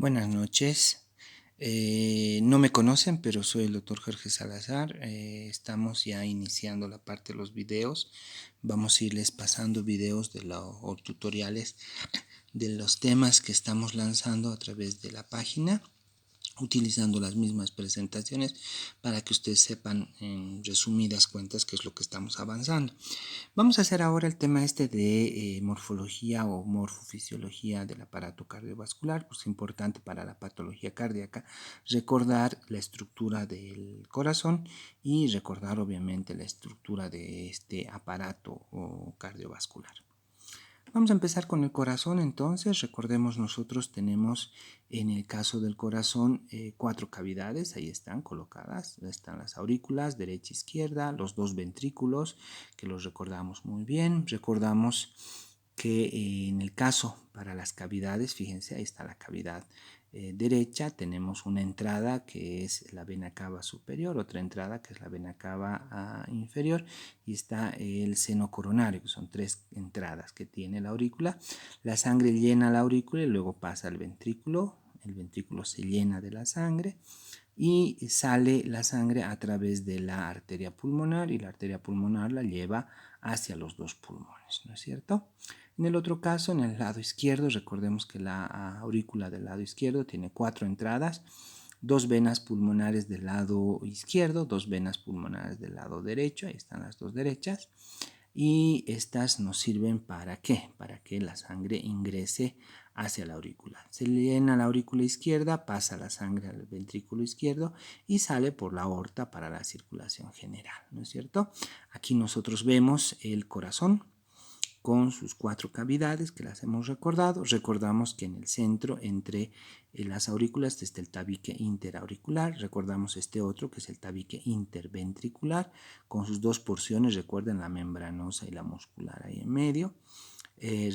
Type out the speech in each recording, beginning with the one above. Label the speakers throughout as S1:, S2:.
S1: Buenas noches. No me conocen, pero soy el doctor Jorge Salazar. Estamos ya iniciando la parte de los videos. Vamos a irles pasando videos o tutoriales de los temas que estamos lanzando a través de la página, utilizando las mismas presentaciones para que ustedes sepan en resumidas cuentas qué es lo que estamos avanzando. Vamos a hacer ahora el tema de morfología o morfofisiología del aparato cardiovascular, pues es importante para la patología cardíaca recordar la estructura del corazón y recordar obviamente la estructura de este aparato cardiovascular. Vamos a empezar con el corazón. Entonces recordemos, nosotros tenemos en el caso del corazón 4 cavidades, ahí están colocadas, están las aurículas derecha e izquierda, los 2 ventrículos que los recordamos muy bien. Recordamos que en el caso para las cavidades, fíjense, ahí está la cavidad derecha, tenemos una entrada que es la vena cava superior, otra entrada que es la vena cava inferior, y está el seno coronario, que son 3 entradas que tiene la aurícula. La sangre llena la aurícula y luego pasa al ventrículo, el ventrículo se llena de la sangre y sale la sangre a través de la arteria pulmonar, y la arteria pulmonar la lleva hacia los 2 pulmones, ¿no es cierto? En el otro caso, en el lado izquierdo, recordemos que la aurícula del lado izquierdo tiene 4 entradas, 2 venas pulmonares del lado izquierdo, 2 venas pulmonares del lado derecho, ahí están las 2 derechas, y estas nos sirven ¿para qué? Para que la sangre ingrese hacia la aurícula. Se llena la aurícula izquierda, pasa la sangre al ventrículo izquierdo y sale por la aorta para la circulación general, ¿no es cierto? Aquí nosotros vemos el corazón con sus 4 cavidades que las hemos recordado. Recordamos que en el centro, entre las aurículas, está el tabique interauricular. Recordamos este otro que es el tabique interventricular con sus 2 porciones. Recuerden, la membranosa y la muscular ahí en medio.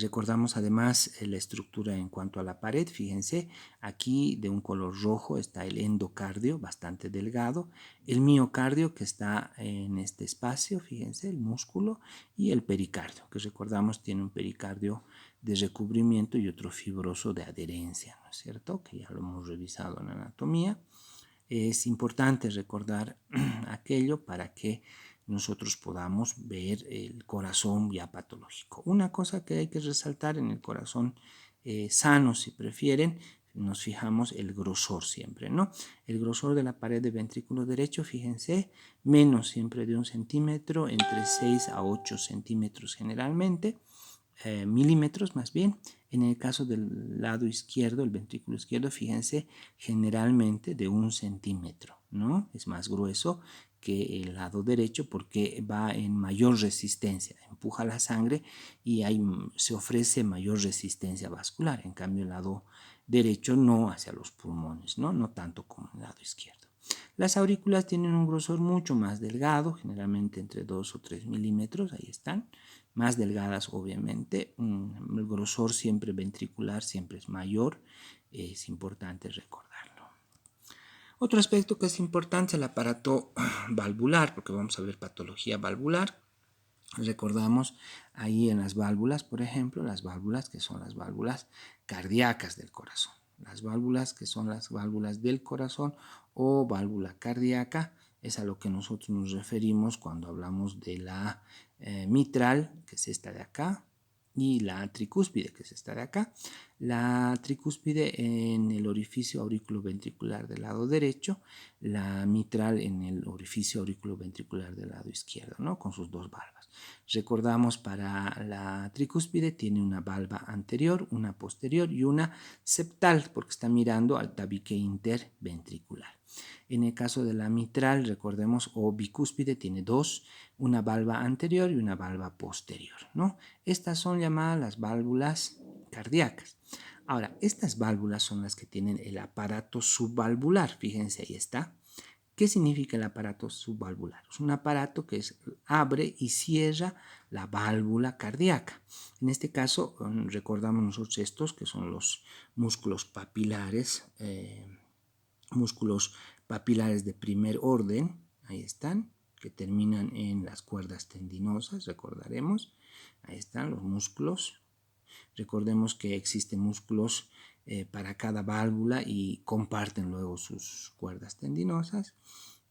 S1: Recordamos además la estructura en cuanto a la pared. Fíjense, aquí de un color rojo está el endocardio, bastante delgado, el miocardio, que está en este espacio, fíjense, el músculo, y el pericardio, que recordamos tiene un pericardio de recubrimiento y otro fibroso de adherencia, ¿no es cierto? Que ya lo hemos revisado en anatomía. Es importante recordar aquello para que nosotros podamos ver el corazón ya patológico. Una cosa que hay que resaltar en el corazón sano, si prefieren, nos fijamos el grosor siempre, ¿no? El grosor de la pared del ventrículo derecho, fíjense, menos siempre de 1 centímetro, entre 6 a 8 centímetros generalmente, milímetros más bien. En el caso del lado izquierdo, el ventrículo izquierdo, fíjense, generalmente de 1 centímetro, ¿no? Es más grueso que el lado derecho porque va en mayor resistencia, empuja la sangre y se ofrece mayor resistencia vascular. En cambio, el lado derecho no hacia los pulmones, ¿no? No tanto como el lado izquierdo. Las aurículas tienen un grosor mucho más delgado, generalmente entre 2 o 3 milímetros, ahí están, más delgadas obviamente. El grosor siempre ventricular siempre es mayor, es importante recordarlo. Otro aspecto que es importante es el aparato valvular, porque vamos a ver patología valvular. Recordamos ahí en las válvulas, por ejemplo, las válvulas que son las válvulas cardíacas del corazón. Las válvulas que son las válvulas del corazón o válvula cardíaca es a lo que nosotros nos referimos cuando hablamos de la mitral, que es esta de acá, y la tricúspide, que es esta de acá. La tricúspide en el orificio auriculoventricular del lado derecho, la mitral en el orificio auriculoventricular del lado izquierdo, ¿no? Con sus 2 valvas. Recordamos, para la tricúspide tiene una valva anterior, una posterior y una septal, porque está mirando al tabique interventricular. En el caso de la mitral, recordemos, o bicúspide, tiene 2, una valva anterior y una valva posterior, ¿no? Estas son llamadas las válvulas cardíacas. Ahora, estas válvulas son las que tienen el aparato subvalvular. Fíjense, ahí está. ¿Qué significa el aparato subvalvular? Es un aparato que abre y cierra la válvula cardíaca. En este caso, recordamos nosotros estos que son los músculos papilares, de primer orden, ahí están, que terminan en las cuerdas tendinosas, recordaremos, ahí están los músculos. Recordemos que existen músculos para cada válvula y comparten luego sus cuerdas tendinosas.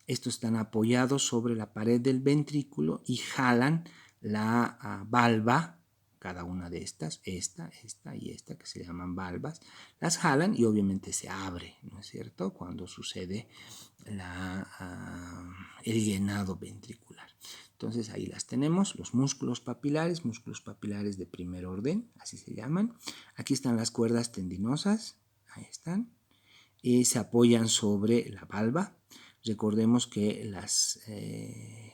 S1: Estos están apoyados sobre la pared del ventrículo y jalan la valva, cada una de estas, esta y esta, que se llaman valvas, las jalan y obviamente se abre, ¿no es cierto?, cuando sucede el llenado ventricular. Entonces ahí las tenemos, los músculos papilares de primer orden, así se llaman. Aquí están las cuerdas tendinosas, ahí están, y se apoyan sobre la valva. Recordemos que las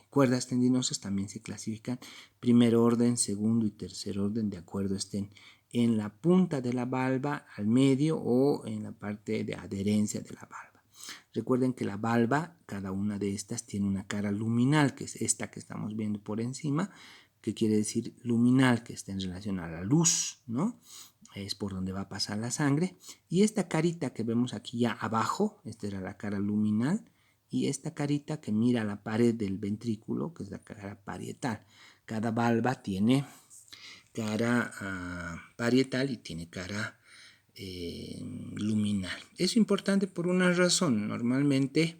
S1: cuerdas tendinosas también se clasifican primer orden, segundo y tercer orden, de acuerdo estén en la punta de la valva, al medio o en la parte de adherencia de la valva. Recuerden que la valva, cada una de estas tiene una cara luminal, que es esta que estamos viendo por encima, que quiere decir luminal, que está en relación a la luz, ¿no? Es por donde va a pasar la sangre. Y esta carita que vemos aquí ya abajo, esta era la cara luminal, y esta carita que mira la pared del ventrículo, que es la cara parietal. Cada valva tiene cara parietal y tiene cara luminal. Es importante por una razón. Normalmente,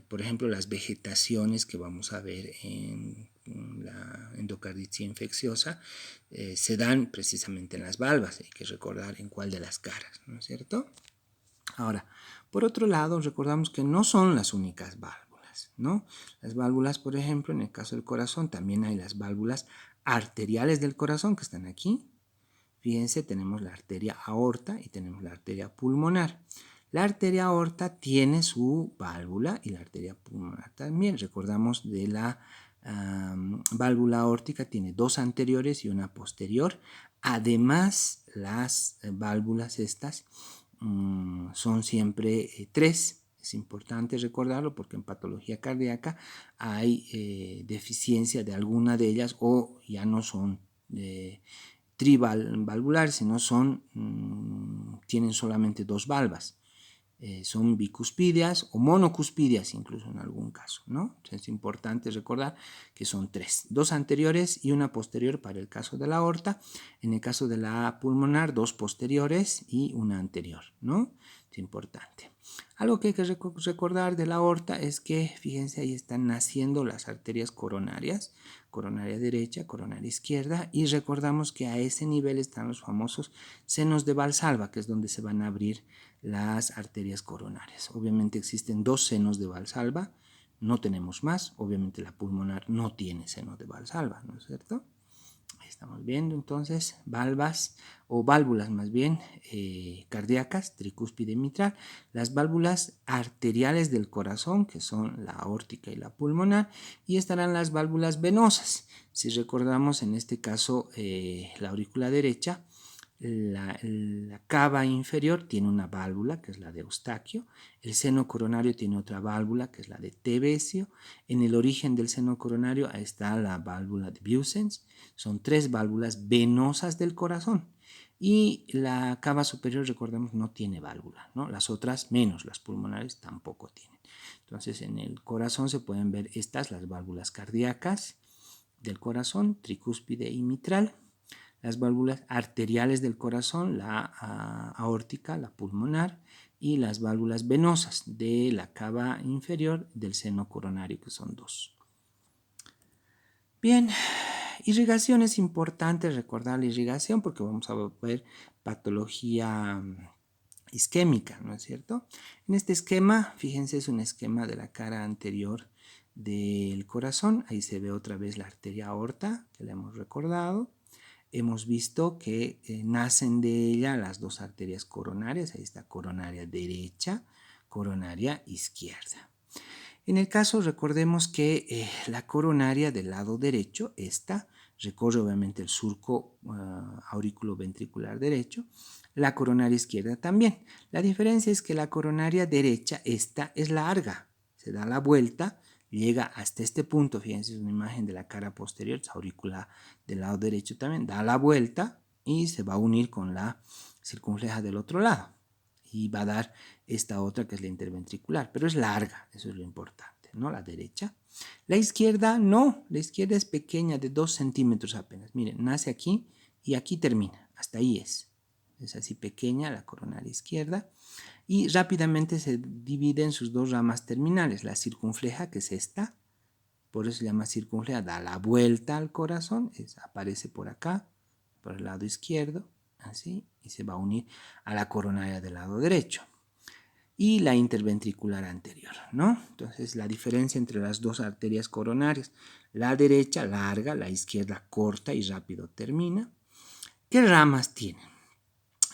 S1: por ejemplo, las vegetaciones que vamos a ver en la endocarditis infecciosa se dan precisamente en las valvas. Hay que recordar en cuál de las caras, ¿no es cierto? Ahora, por otro lado, recordamos que no son las únicas válvulas, ¿no? Las válvulas, por ejemplo, en el caso del corazón, también hay las válvulas arteriales del corazón que están aquí. Fíjense, tenemos la arteria aorta y tenemos la arteria pulmonar. La arteria aorta tiene su válvula y la arteria pulmonar también. Recordamos de la válvula aórtica, tiene dos anteriores y una posterior. Además, las válvulas estas son siempre tres. Es importante recordarlo porque en patología cardíaca hay deficiencia de alguna de ellas o ya no son trivalvulares, sino tienen solamente dos valvas. Son bicuspídeas o monocuspídeas incluso en algún caso, ¿no? Es importante recordar que son tres, dos anteriores y una posterior para el caso de la aorta. En el caso de la pulmonar, dos posteriores y una anterior, ¿no? Es importante. Algo que hay que recordar de la aorta es que, fíjense, ahí están naciendo las arterias coronarias, coronaria derecha, coronaria izquierda, y recordamos que a ese nivel están los famosos senos de Valsalva, que es donde se van a abrir las arterias coronarias. Obviamente existen dos senos de Valsalva, no tenemos más. Obviamente la pulmonar no tiene seno de Valsalva, ¿no es cierto? Ahí estamos viendo entonces valvas o válvulas más bien cardíacas, tricúspide y mitral, las válvulas arteriales del corazón, que son la aórtica y la pulmonar, y estarán las válvulas venosas. Si recordamos en este caso la aurícula derecha, la cava inferior tiene una válvula, que es la de Eustaquio. El seno coronario tiene otra válvula, que es la de Tevesio. En el origen del seno coronario está la válvula de Bussens. Son tres válvulas venosas del corazón. Y la cava superior, recordemos, no tiene válvula, ¿no? Las otras menos, las pulmonares tampoco tienen. Entonces, en el corazón se pueden ver estas, las válvulas cardíacas del corazón, tricúspide y mitral. Las válvulas arteriales del corazón, la aórtica, la pulmonar, y las válvulas venosas de la cava inferior del seno coronario, que son dos. Bien, irrigación es importante recordar la irrigación porque vamos a ver patología isquémica, ¿no es cierto? En este esquema, fíjense, es un esquema de la cara anterior del corazón. Ahí se ve otra vez la arteria aorta, que la hemos recordado. Hemos visto que nacen de ella las dos arterias coronarias. Ahí está coronaria derecha, coronaria izquierda. En el caso, recordemos que la coronaria del lado derecho, esta, recorre obviamente el surco auriculoventricular derecho. La coronaria izquierda también. La diferencia es que la coronaria derecha, esta es larga. Se da la vuelta, llega hasta este punto. Fíjense, es una imagen de la cara posterior, esa aurícula del lado derecho también. Da la vuelta y se va a unir con la circunfleja del otro lado. Y va a dar esta otra que es la interventricular, pero es larga, eso es lo importante, ¿no? La derecha. La izquierda no, la izquierda es pequeña, de 2 centímetros apenas. Miren, nace aquí y aquí termina, hasta ahí es. es así pequeña la coronaria izquierda, y rápidamente se divide en sus dos ramas terminales, la circunfleja, que es esta, por eso se llama circunfleja, da la vuelta al corazón, aparece por acá, por el lado izquierdo, así, y se va a unir a la coronaria del lado derecho. Y la interventricular anterior, ¿no? Entonces, la diferencia entre las dos arterias coronarias, la derecha larga, la izquierda corta y rápido termina. ¿Qué ramas tienen?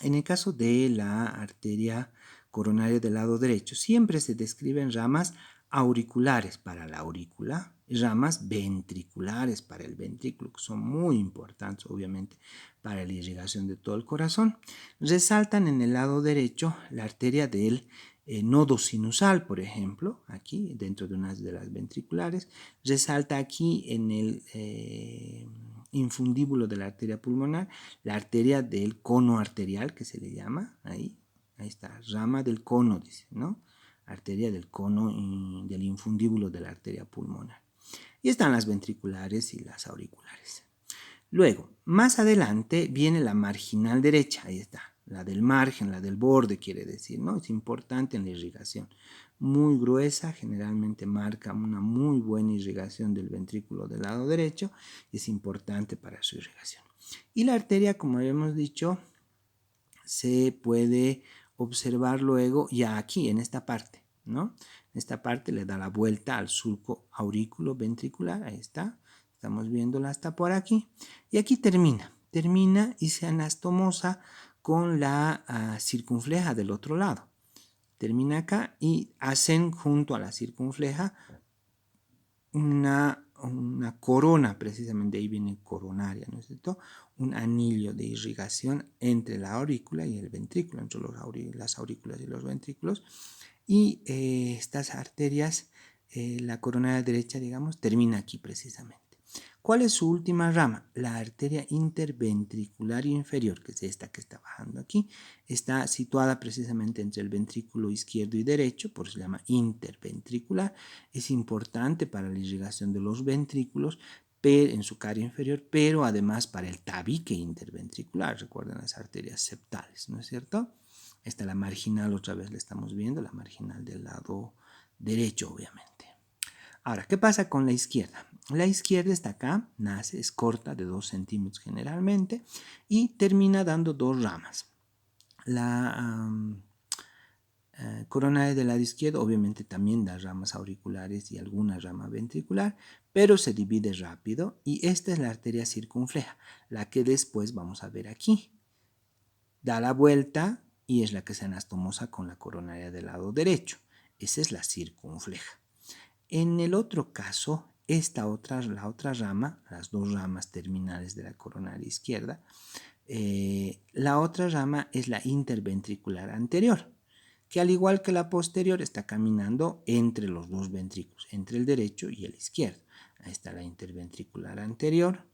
S1: En el caso de la arteria coronaria del lado derecho, siempre se describen ramas auriculares para la aurícula y ramas ventriculares para el ventrículo, que son muy importantes, obviamente, para la irrigación de todo el corazón. Resaltan en el lado derecho la arteria del nodo sinusal, por ejemplo, aquí dentro de una de las ventriculares. Resalta aquí en el infundíbulo de la arteria pulmonar, la arteria del cono arterial, que se le llama, ahí está, rama del cono, dice, ¿no? Arteria del cono del infundíbulo de la arteria pulmonar. Y están las ventriculares y las auriculares. Luego, más adelante viene la marginal derecha, ahí está, la del margen, la del borde quiere decir, ¿no? Es importante en la irrigación. Muy gruesa, generalmente marca una muy buena irrigación del ventrículo del lado derecho, es importante para su irrigación. Y la arteria, como habíamos dicho, se puede observar luego ya aquí, en esta parte, ¿no? En esta parte le da la vuelta al surco aurículo ventricular, ahí está. Estamos viéndola hasta por aquí. Y aquí termina y se anastomosa con la circunfleja del otro lado. Termina acá y hacen junto a la circunfleja una corona, precisamente ahí viene coronaria, ¿no es cierto? Un anillo de irrigación entre la aurícula y el ventrículo, entre las aurículas y los ventrículos. Y estas arterias, la coronaria derecha, digamos, termina aquí precisamente. ¿Cuál es su última rama? La arteria interventricular inferior, que es esta que está bajando aquí. Está situada precisamente entre el ventrículo izquierdo y derecho, por eso se llama interventricular. Es importante para la irrigación de los ventrículos en su cara inferior, pero además para el tabique interventricular. Recuerden las arterias septales, ¿no es cierto? Esta la marginal, otra vez la estamos viendo, la marginal del lado derecho, obviamente. Ahora, ¿qué pasa con la izquierda? La izquierda está acá, nace, es corta, de 2 centímetros generalmente, y termina dando dos ramas. La coronaria del lado izquierdo obviamente también da ramas auriculares y alguna rama ventricular, pero se divide rápido, y esta es la arteria circunfleja, la que después vamos a ver aquí. Da la vuelta y es la que se anastomosa con la coronaria del lado derecho. Esa es la circunfleja. En el otro caso, la otra rama, las dos ramas terminales de la coronaria izquierda, la otra rama es la interventricular anterior, que al igual que la posterior está caminando entre los dos ventrículos, entre el derecho y el izquierdo. Ahí está la interventricular anterior,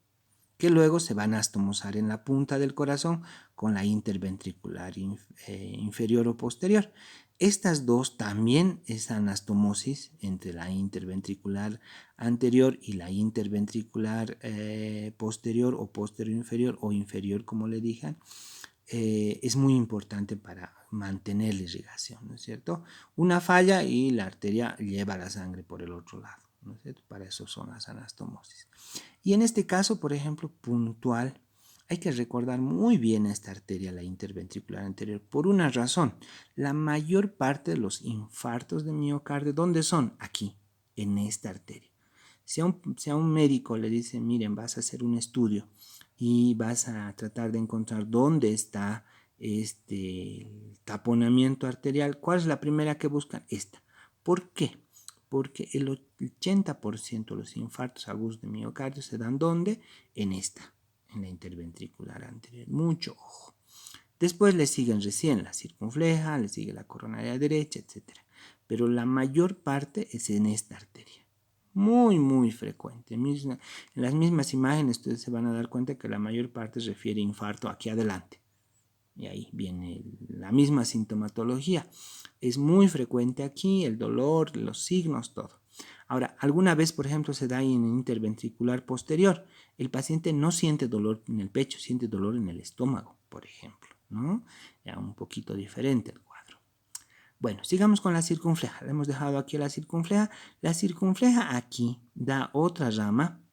S1: que luego se va a anastomosar en la punta del corazón con la interventricular inferior o posterior. Estas dos también es anastomosis entre la interventricular anterior y la interventricular posterior o posterior inferior o inferior, como le dije, es muy importante para mantener la irrigación, ¿no es cierto? Una falla y la arteria lleva la sangre por el otro lado, ¿no es cierto? Para eso son las anastomosis. Y en este caso, por ejemplo, puntual, hay que recordar muy bien esta arteria, la interventricular anterior, por una razón. La mayor parte de los infartos de miocardio, ¿dónde son? Aquí, en esta arteria. Si a un médico le dice, miren, vas a hacer un estudio y vas a tratar de encontrar dónde está este taponamiento arterial, ¿cuál es la primera que buscan? Esta. ¿Por qué? Porque el 80% de los infartos agudos de miocardio se dan ¿dónde? En esta, en la interventricular anterior. Mucho ojo. Después le siguen recién la circunfleja, le sigue la coronaria derecha, etc. Pero la mayor parte es en esta arteria. Muy, muy frecuente. En las mismas imágenes ustedes se van a dar cuenta que la mayor parte refiere infarto aquí adelante. Y ahí viene la misma sintomatología. Es muy frecuente aquí, el dolor, los signos, todo. Ahora, alguna vez, por ejemplo, se da en interventricular posterior. El paciente no siente dolor en el pecho, siente dolor en el estómago, por ejemplo. ¿no? Ya un poquito diferente el cuadro. Bueno, sigamos con la circunfleja. Le hemos dejado aquí la circunfleja. La circunfleja aquí da otra rama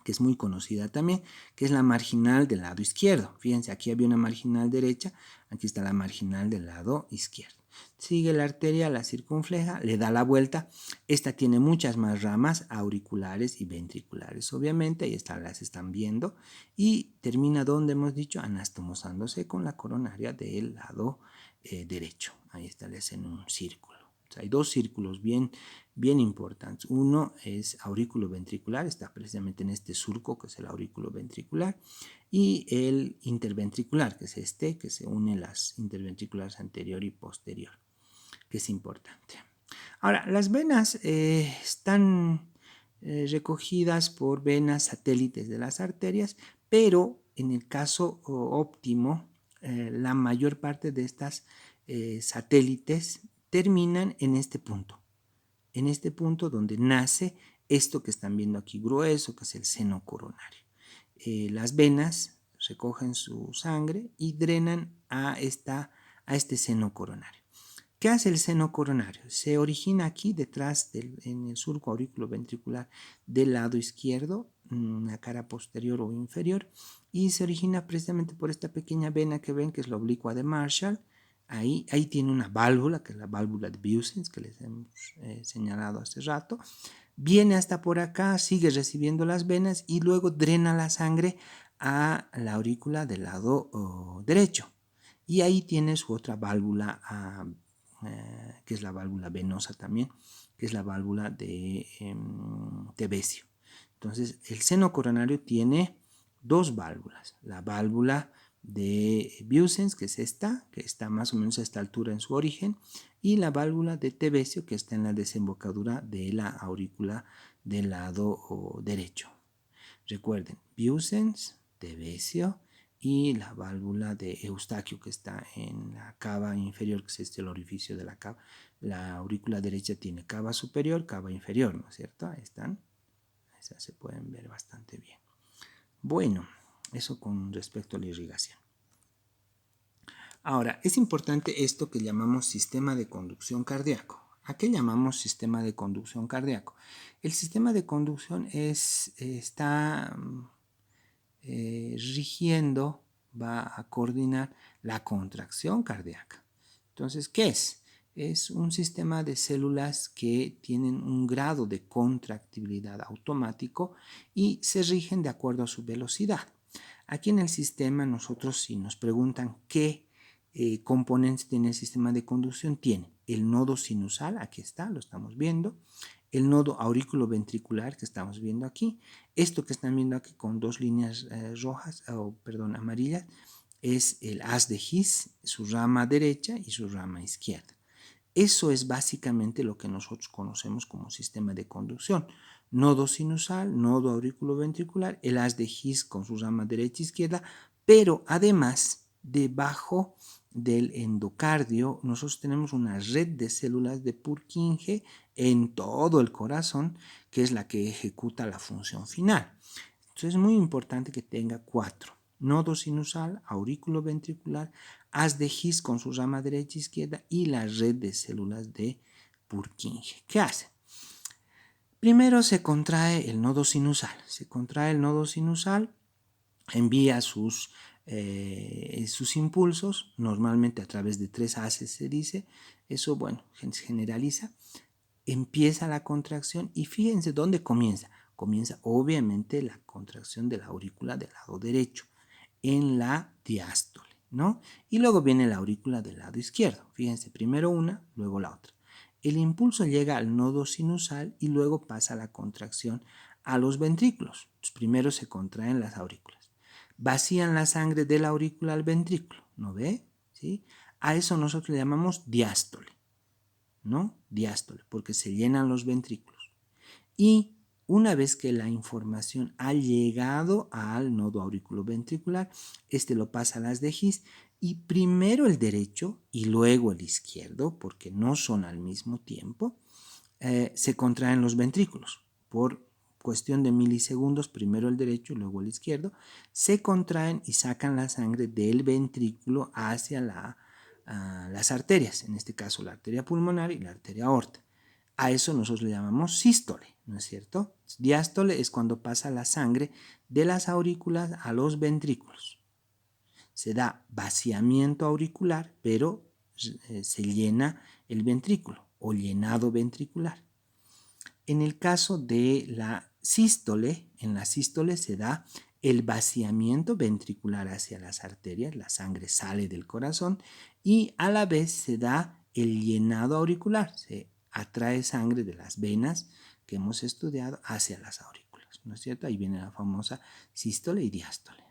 S1: que es muy conocida también, que es la marginal del lado izquierdo. Fíjense, aquí había una marginal derecha, aquí está la marginal del lado izquierdo. Sigue la arteria, la circunfleja, le da la vuelta. Esta tiene muchas más ramas auriculares y ventriculares, obviamente, ahí están, las están viendo, y termina donde hemos dicho, anastomosándose con la coronaria del lado derecho. Ahí está, les en un círculo. O sea, hay dos círculos bien importantes. Uno es aurículo ventricular, está precisamente en este surco que es el aurículo ventricular, y el interventricular, que es este, que se une las interventriculares anterior y posterior, que es importante. Ahora, las venas están recogidas por venas satélites de las arterias, pero en el caso óptimo, la mayor parte de estas satélites terminan en este punto donde nace esto que están viendo aquí grueso, que es el seno coronario. Las venas recogen su sangre y drenan a este seno coronario. ¿Qué hace el seno coronario? Se origina aquí detrás, en el surco auriculoventricular del lado izquierdo, en la cara posterior o inferior, y se origina precisamente por esta pequeña vena que ven, que es la oblicua de Marshall. Ahí tiene una válvula, que es la válvula de Bussens, que les hemos señalado hace rato. Viene hasta por acá, sigue recibiendo las venas y luego drena la sangre a la aurícula del lado derecho. Y ahí tiene su otra válvula, que es la válvula venosa también, que es la válvula de Tevesio. Entonces, el seno coronario tiene dos válvulas. La válvula de Bussens, que es esta, que está más o menos a esta altura en su origen, y la válvula de Tevesio, que está en la desembocadura de la aurícula del lado derecho. Recuerden, Bussens, Tevesio y la válvula de Eustaquio, que está en la cava inferior, que es el orificio de la cava. La aurícula derecha tiene cava superior, cava inferior, ¿no es cierto? Ahí están. Esas se pueden ver bastante bien. Bueno, eso con respecto a la irrigación. Ahora, es importante esto que llamamos sistema de conducción cardíaco. ¿A qué llamamos sistema de conducción cardíaco? El sistema de conducción está rigiendo, va a coordinar la contracción cardíaca. Entonces, ¿qué es? Es un sistema de células que tienen un grado de contractibilidad automático y se rigen de acuerdo a su velocidad. Aquí en el sistema nosotros, si nos preguntan qué componentes tiene el sistema de conducción, tiene el nodo sinusal, aquí está, lo estamos viendo, el nodo auriculoventricular que estamos viendo aquí, esto que están viendo aquí con dos líneas amarillas, es el haz de His, su rama derecha y su rama izquierda. Eso es básicamente lo que nosotros conocemos como sistema de conducción. Nodo sinusal, nodo auriculoventricular, el haz de His con su rama derecha e izquierda, pero además, debajo del endocardio, nosotros tenemos una red de células de Purkinje en todo el corazón, que es la que ejecuta la función final. Entonces es muy importante que tenga 4. Nodo sinusal, aurículo ventricular, haz de His con su rama derecha e izquierda y la red de células de Purkinje. ¿Qué hace? Primero se contrae el nodo sinusal. Se contrae el nodo sinusal, envía sus impulsos, normalmente a través de 3 haces se dice. Eso, bueno, se generaliza. Empieza la contracción y fíjense dónde comienza. Comienza obviamente la contracción de la aurícula del lado derecho, en la diástole, ¿no? Y luego viene la aurícula del lado izquierdo. Fíjense, primero una, luego la otra. El impulso llega al nodo sinusal y luego pasa la contracción a los ventrículos. Primero se contraen las aurículas. Vacían la sangre de la aurícula al ventrículo, ¿no ve? ¿Sí? A eso nosotros le llamamos diástole, ¿no? Diástole, porque se llenan los ventrículos. Y una vez que la información ha llegado al nodo auriculoventricular, este lo pasa a las de His y primero el derecho y luego el izquierdo, porque no son al mismo tiempo, se contraen los ventrículos cuestión de milisegundos, primero el derecho y luego el izquierdo, se contraen y sacan la sangre del ventrículo hacia las arterias, en este caso la arteria pulmonar y la arteria aorta. A eso nosotros le llamamos sístole, ¿no es cierto? Diástole es cuando pasa la sangre de las aurículas a los ventrículos. Se da vaciamiento auricular, pero se llena el ventrículo o llenado ventricular. En el caso de la sístole, en la sístole se da el vaciamiento ventricular hacia las arterias, la sangre sale del corazón y a la vez se da el llenado auricular, se atrae sangre de las venas que hemos estudiado hacia las aurículas, ¿no es cierto? Ahí viene la famosa sístole y diástole.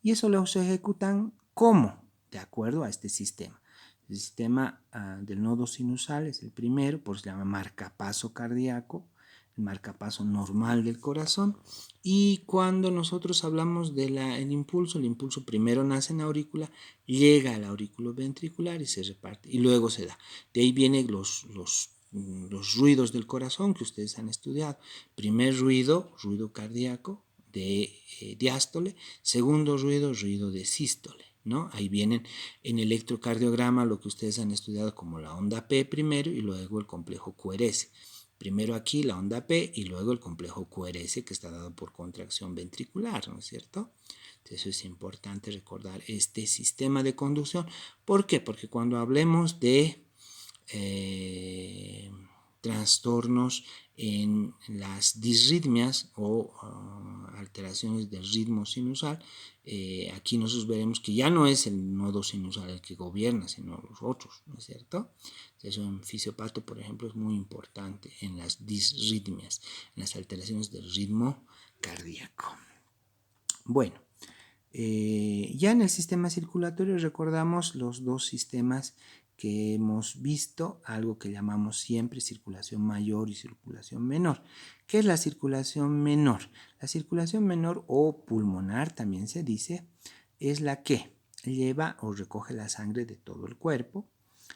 S1: Y eso lo se ejecutan ¿cómo? De acuerdo a este sistema. El sistema del nodo sinusal es el primero, por eso se llama marcapaso cardíaco, el marcapaso normal del corazón. Y cuando nosotros hablamos del el impulso primero nace en la aurícula, llega al aurículo ventricular y se reparte, y luego se da. De ahí vienen los ruidos del corazón que ustedes han estudiado. Primer ruido cardíaco de diástole, segundo ruido de sístole, ¿no? Ahí vienen en electrocardiograma lo que ustedes han estudiado como la onda P primero y luego el complejo QRS. Primero aquí la onda P y luego el complejo QRS que está dado por contracción ventricular, ¿no es cierto? Entonces es importante recordar este sistema de conducción. ¿Por qué? Porque cuando hablemos de trastornos en las disritmias o alteraciones del ritmo sinusal, aquí nosotros veremos que ya no es el nodo sinusal el que gobierna, sino los otros, ¿no es cierto? Eso en fisiopato, por ejemplo, es muy importante en las disritmias, en las alteraciones del ritmo cardíaco. Bueno, ya en el sistema circulatorio recordamos los dos sistemas que hemos visto, algo que llamamos siempre circulación mayor y circulación menor. ¿Qué es la circulación menor? La circulación menor o pulmonar también se dice, es la que lleva o recoge la sangre de todo el cuerpo,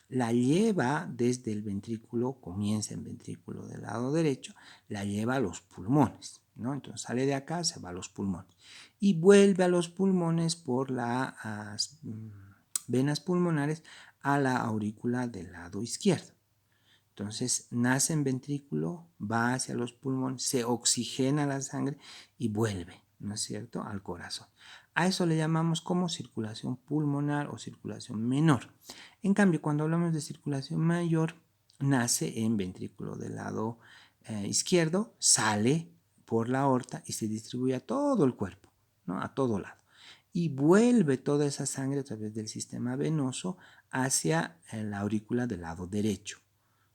S1: la lleva desde el ventrículo, comienza en ventrículo del lado derecho, la lleva a los pulmones, ¿no? Entonces sale de acá, se va a los pulmones y vuelve a los pulmones por las venas pulmonares a la aurícula del lado izquierdo. Entonces nace en ventrículo, va hacia los pulmones, se oxigena la sangre y vuelve, ¿no es cierto?, al corazón. A eso le llamamos como circulación pulmonar o circulación menor. En cambio, cuando hablamos de circulación mayor, nace en ventrículo del lado izquierdo, sale por la aorta y se distribuye a todo el cuerpo, ¿no?, a todo lado. Y vuelve toda esa sangre a través del sistema venoso hacia la aurícula del lado derecho.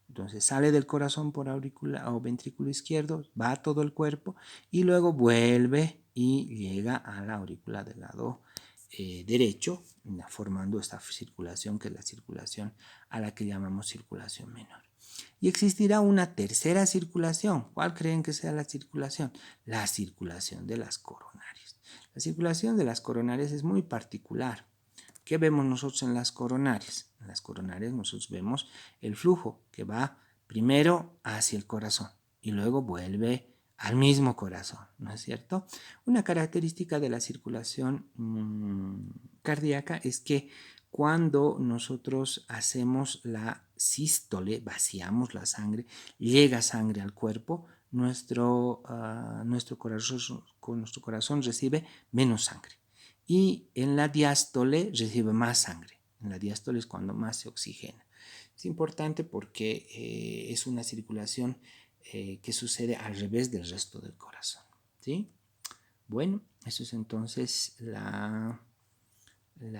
S1: Entonces sale del corazón por aurícula o ventrículo izquierdo, va a todo el cuerpo y luego vuelve y llega a la aurícula del lado derecho, formando esta circulación que es la circulación a la que llamamos circulación menor. Y existirá una tercera circulación. ¿Cuál creen que sea la circulación? La circulación de las coronarias. La circulación de las coronarias es muy particular. ¿Qué vemos nosotros en las coronarias? En las coronarias nosotros vemos el flujo que va primero hacia el corazón y luego vuelve al mismo corazón, ¿no es cierto? Una característica de la circulación cardíaca es que cuando nosotros hacemos la sístole, vaciamos la sangre, llega sangre al cuerpo, nuestro corazón recibe menos sangre. Y en la diástole recibe más sangre. En la diástole es cuando más se oxigena. Es importante porque es una circulación que sucede al revés del resto del corazón, ¿sí? Bueno, eso es entonces la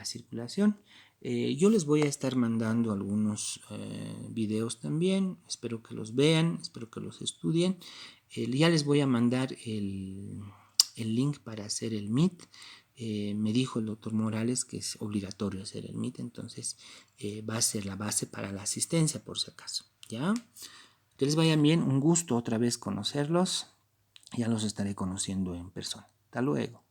S1: circulación. Yo les voy a estar mandando algunos videos también. Espero que los vean, espero que los estudien. Ya les voy a mandar el link para hacer el Meet. Me dijo el doctor Morales que es obligatorio hacer el Meet, entonces va a ser la base para la asistencia por si acaso, ¿ya? Que les vaya bien, un gusto otra vez conocerlos, ya los estaré conociendo en persona. Hasta luego.